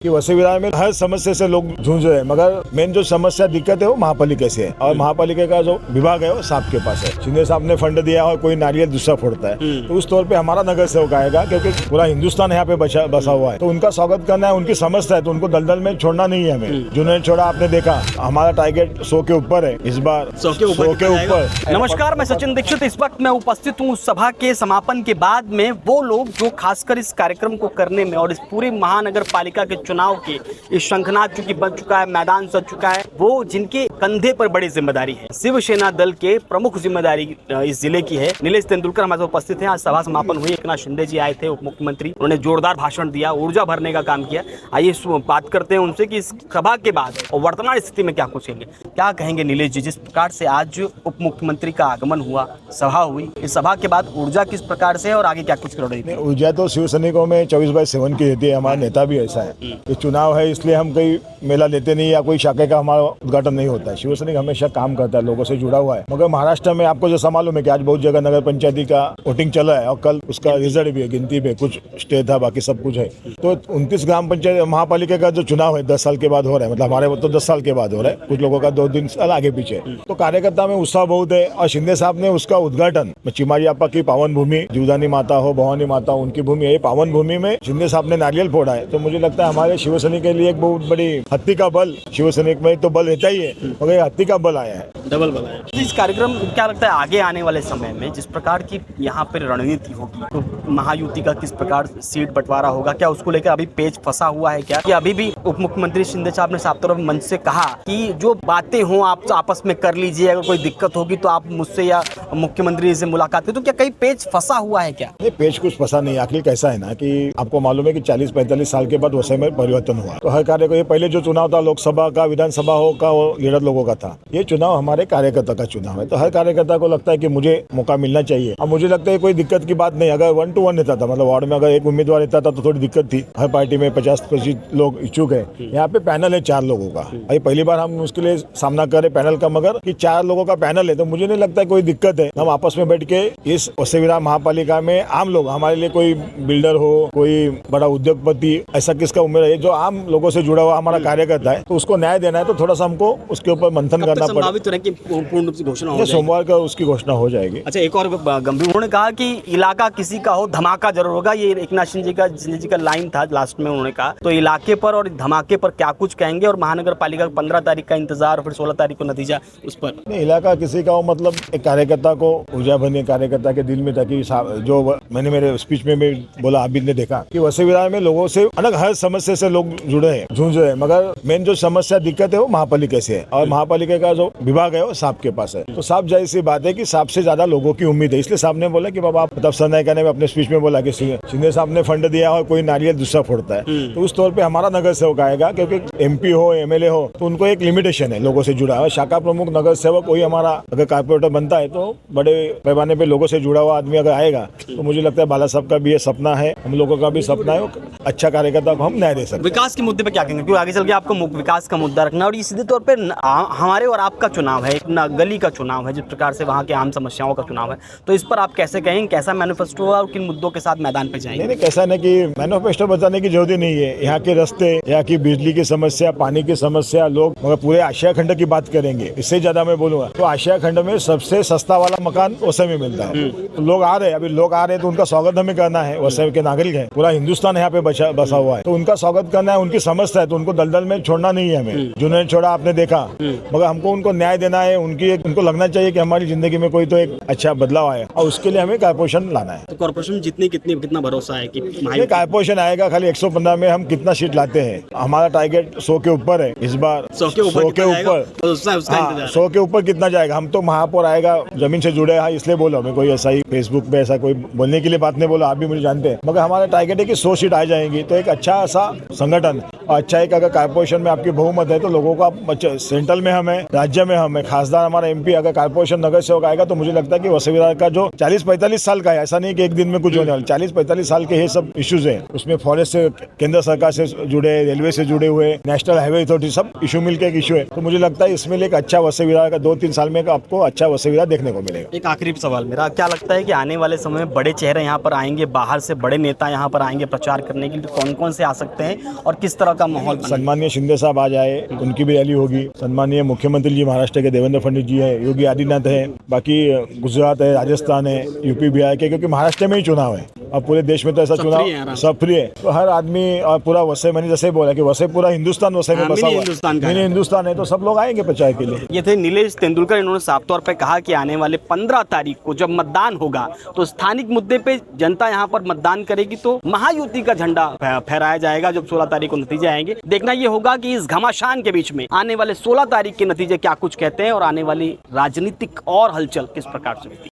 कि वसई विरार में हर समस्या से लोग जूझ रहे हैं, मगर मेन जो समस्या दिक्कत है वो महापालिका से है और महापालिका का जो विभाग है वो साहब के पास है। शिंदे साहब ने फंड दिया और कोई नारियल दूसरा फोड़ता है, तो उस तौर पे हमारा नगर सेवक आएगा क्योंकि पूरा हिंदुस्तान यहाँ पे बसा हुआ है, तो उनका स्वागत करना है। उनकी समस्या है तो उनको दलदल में छोड़ना नहीं है हमें। जिन्होंने छोड़ा आपने देखा, हमारा टारगेट 100 के ऊपर है इस बार, 100 के ऊपर। नमस्कार, मैं सचिन दीक्षित। इस वक्त मैं उपस्थित हूँ सभा के समापन के बाद में। वो लोग जो खासकर इस कार्यक्रम को करने में और इस पूरी महानगर पालिका के चुनाव के इस शंखनाद चूंकि बन चुका है, मैदान सज चुका है, वो जिनके कंधे पर बड़ी जिम्मेदारी है, शिवसेना दल के प्रमुख जिम्मेदारी इस जिले की है। नीलेश तेंदुलकर हमारे साथ उपस्थित हैं। आज सभा समापन हुई, एकनाथ शिंदे जी आए थे, उप मुख्यमंत्री। उन्होंने जोरदार भाषण दिया, ऊर्जा भरने का काम किया। आइए बात करते हैं उनसे कि इस सभा के बाद और वर्तमान स्थिति में क्या पूछेंगे, क्या कहेंगे नीलेश जी। जिस प्रकार से आज उप मुख्यमंत्री का आगमन हुआ, सभा हुई, इस सभा के बाद ऊर्जा किस प्रकार से और आगे क्या कुछ कर रही है? ऊर्जा तो शिव सैनिकों में 24/7 की रहती है। हमारा नेता भी ऐसा है कि चुनाव है इसलिए हम कोई मेला लेते नहीं या कोई शाखे का हमारा उद्घाटन नहीं होता है। शिव सैनिक हमेशा काम करता है, लोगों से जुड़ा हुआ है। मगर महाराष्ट्र में आपको जैसा मालूम है कि आज बहुत जगह नगर पंचायती का वोटिंग चला है और कल उसका रिजल्ट भी है, गिनती भी, कुछ स्टे था, बाकी सब कुछ है। तो 29 ग्राम पंचायत महापालिका का जो चुनाव है 10 साल के बाद हो रहा है, मतलब हमारे तो 10 साल के बाद हो रहा है, कुछ लोगों का 2-3 साल आगे पीछे। तो कार्यकर्ता में उत्साह बहुत है और शिंदे साहब ने उसका उद्घाटन चिमारी आपा की पावन भूमि, जीवदानी माता हो, भवानी माता, उनकी भूमि है, पावन भूमि में शिंदे साहब ने नारियल फोड़ा है। तो मुझे लगता है हमारे शिवसैनिक के लिए एक बहुत बड़ी हत्ती का बल, शिवसैनिक में तो बल रहता ही है, मगर हत्ती का बल आया है, डबल बल आया। इस कार्यक्रम क्या लगता है आगे आने वाले समय में जिस प्रकार की यहाँ पर रणनीति होगी, तो महायुति का किस प्रकार सीट बंटवारा होगा, क्या उसको लेकर अभी पेच फंसा हुआ है क्या? कि अभी भी उप मुख्यमंत्री शिंदे साहब ने साफ तौर पर मंच से कहा कि जो बातें हों आप आपस में कर लीजिए, अगर कोई दिक्कत होगी तो आप मुझसे या मुख्यमंत्री से मुलाकात करें, तो क्या कहीं पेच फंसा हुआ है क्या? नहीं, पेच कुछ फंसा नहीं। आखिर कैसा है ना कि आपको मालूम है कि 40-45 साल के बाद वसई में परिवर्तन हुआ, तो हर कार्य को, ये पहले जो चुनाव था लोकसभा का, विधानसभा हो का, वो लीडर लोगों का था। ये चुनाव हमारे कार्यकर्ता का चुनाव है, तो हर कार्यकर्ता को लगता है कि मुझे मौका मिलना चाहिए। और मुझे लगता है कोई दिक्कत की बात नहीं। अगर 1 to 1 रहता था, मतलब वार्ड में अगर एक उम्मीदवार रहता था तो थोड़ी दिक्कत थी। हर पार्टी में 50-25 लोग इच्छुक है। यहाँ पे पैनल है 4 लोगों का। अभी पहली बार हम उसके लिए सामना कर रहे पैनल का, मगर कि 4 लोगों का पैनल है, तो मुझे नहीं लगता है कोई दिक्कत है। हम आपस में बैठ के इस वसई विरार महापालिका में आम लोग, हमारे लिए कोई बिल्डर हो, कोई बड़ा उद्योगपति, ऐसा किसका उम्मीद है, जो आम लोगों से जुड़ा हुआ हमारा कार्यकर्ता है, तो उसको न्याय देना है, तो थोड़ा सा हमको उसके ऊपर मंथन करना पड़ेगा। पूर्ण रूप से घोषणा हो सोमवार का उसकी घोषणा हो जाएगी। अच्छा, एक और गंभीर, उन्होंने कहा कि इलाका किसी का हो, धमाका जरूर होगा। ये एकनाथ शिंदे जी का लाइन था लास्ट में, उन्होंने कहा। तो इलाके पर और धमाके पर क्या कुछ कहेंगे और महानगर पालिका 15 तारीख का इंतजार और फिर 16 तारीख को नतीजा, उस पर? नहीं, इलाका किसी का हो मतलब एक कार्यकर्ता को ऊर्जा भरने, कार्यकर्ता के दिल में, ताकि जो मैंने मेरे स्पीच में भी बोला, आप भी ने देखा कि वसई विरार में लोगों से अलग हर समस्या से लोग जुड़े हैं, जूझ रहे हैं, मगर मेन जो समस्या दिक्कत है वो महापालिका से है और महापालिका का जो विभाग है वो साहब के पास है। तो साहब जाहिर सी बात है कि साहब से ज्यादा लोगों की उम्मीद है, इसलिए साहब ने बोला कि बाबा, तब सरनायका ने अपने स्पीच में बोला कि शिंदे साहब ने फंड दिया और कोई नारियल दूसरा फोड़ता है, तो उस तौर पे हमारा नगर सेवक आएगा, क्योंकि MP हो, MLA हो, तो उनको एक लिमिटेशन है लोगों से जुड़ा हुआ। शाखा प्रमुख नगर सेवक कोई हमारा अगर कारपोरेटर बनता है तो बड़े पैमाने पे लोगों से जुड़ा हुआ आदमी अगर आएगा, तो मुझे लगता है बाला साहब का भी ये सपना है, हम लोगों का भी सपना है, अच्छा कार्यकर्ता को हम न्याय दे सकते। विकास के मुद्दे पे क्या कहेंगे, क्योंकि आगे चल के आपको विकास का मुद्दा रखना, और ये सीधे तौर पे हमारे और आपका चुनाव है, एक गली का चुनाव है, जिस प्रकार से वहाँ के आम समस्याओं का चुनाव है, तो इस पर आप कैसे कहेंगे, कैसा मैनिफेस्टो होगा और किन मुद्दों के साथ मैदान पे जाएंगे? नहीं, कैसा नहीं कि मैनिफेस्टो बताने की जरूरत नहीं है। यहाँ के रास्ते, यहाँ की बिजली की समस्या, पानी की समस्या, लोग मगर पूरे आशिया खंड की बात करेंगे, इससे ज्यादा मैं बोलूंगा तो आशिया खंड में सबसे सस्ता वाला मकान वसई में मिलता है। तो लोग आ रहे हैं, अभी लोग आ रहे हैं, तो उनका स्वागत हमें करना है। वसई के नागरिक है, पूरा हिंदुस्तान यहाँ पे बसा हुआ है, तो उनका स्वागत करना है। उनकी समस्या है तो उनको दलदल में छोड़ना नहीं है हमें। जिन्होंने छोड़ा आपने देखा, मगर हमको उनको न्याय देना है। उनको लगना चाहिए कि हमारी जिंदगी में कोई तो एक अच्छा बदलाव आया, और उसके लिए हमें कारपोरेशन लाना है। तो कारपोरेशन जितनी कितना भरोसा है कि कारपोरेशन आएगा? खाली 115 में हम कितना सीट लाते हैं? हमारा टारगेट 100 के ऊपर है इस बार, 100 के ऊपर। 100 के ऊपर कितना जाएगा? हम तो महापौर आएगा, जमीन से जुड़े हैं, इसलिए बोला। मैं कोई ऐसा ही फेसबुक पे ऐसा कोई बोलने के लिए बात नहीं बोला, आप भी मुझे जानते हैं, मगर हमारा टारगेट है कि 100 सीट आ जाएंगी। तो एक अच्छा सा संगठन, अच्छा एक अगर कारपोरेशन में आपकी बहुमत है तो लोगों को सेंट्रल में हमें, राज्य में हमें, खासदार हमारा MP, अगर कारपोरेशन नगर सेवक आएगा, तो मुझे लगता है कि वसई विरार का जो 40-45 साल का है, ऐसा नहीं कि एक दिन में कुछ होने वाला, 40-45 साल के ये सब इश्यूज है, उसमें फॉरेस्ट से, केंद्र सरकार से जुड़े, रेलवे से जुड़े हुए, नेशनल हाईवे अथॉरिटी, सब इशू मिलकर एक इशू है। तो मुझे लगता है इसमें एक अच्छा वसई विरार का 2-3 साल में आपको अच्छा वसई विरार देखने को मिलेगा। एक आखिरी सवाल मेरा, क्या लगता है कि आने वाले समय में बड़े चेहरे यहाँ पर आएंगे, बाहर से बड़े नेता यहाँ पर आएंगे प्रचार करने के लिए, कौन कौन से आ सकते हैं और किस तरह का माहौल बना। सम्मानीय शिंदे साहब आ जाए, उनकी भी रैली होगी। सम्मानीय मुख्यमंत्री जी महाराष्ट्र के देवेंद्र फडणवीस जी है, योगी आदित्यनाथ है, बाकी गुजरात है, राजस्थान है, यूपी बिहार के, क्योंकि महाराष्ट्र में ही चुनाव है। अब पूरे देश में तो ऐसा सब फ्री है चुनाव आराम से। सब फ्री है, तो हर आदमी और पूरा वसई, मैंने जैसे बोला कि वसई पूरा हिंदुस्तान वसई में हाँ, बसा मिनी हुआ हिंदुस्तान का मिनी है। हिंदुस्तान है, तो सब लोग आएंगे प्रचार के लिए। ये थे नीलेश तेंदुलकर। इन्होंने साफ तौर पे कहा कि आने वाले 15 तारीख को जब मतदान होगा तो स्थानिक मुद्दे पे जनता यहाँ पर मतदान करेगी, तो महायुति का झंडा फहराया जाएगा। जब 16 तारीख को नतीजे आएंगे, देखना ये होगा कि इस घमासान के बीच में आने वाले 16 तारीख के नतीजे क्या कुछ कहते हैं और आने वाली राजनीतिक और हलचल किस प्रकार से होती है।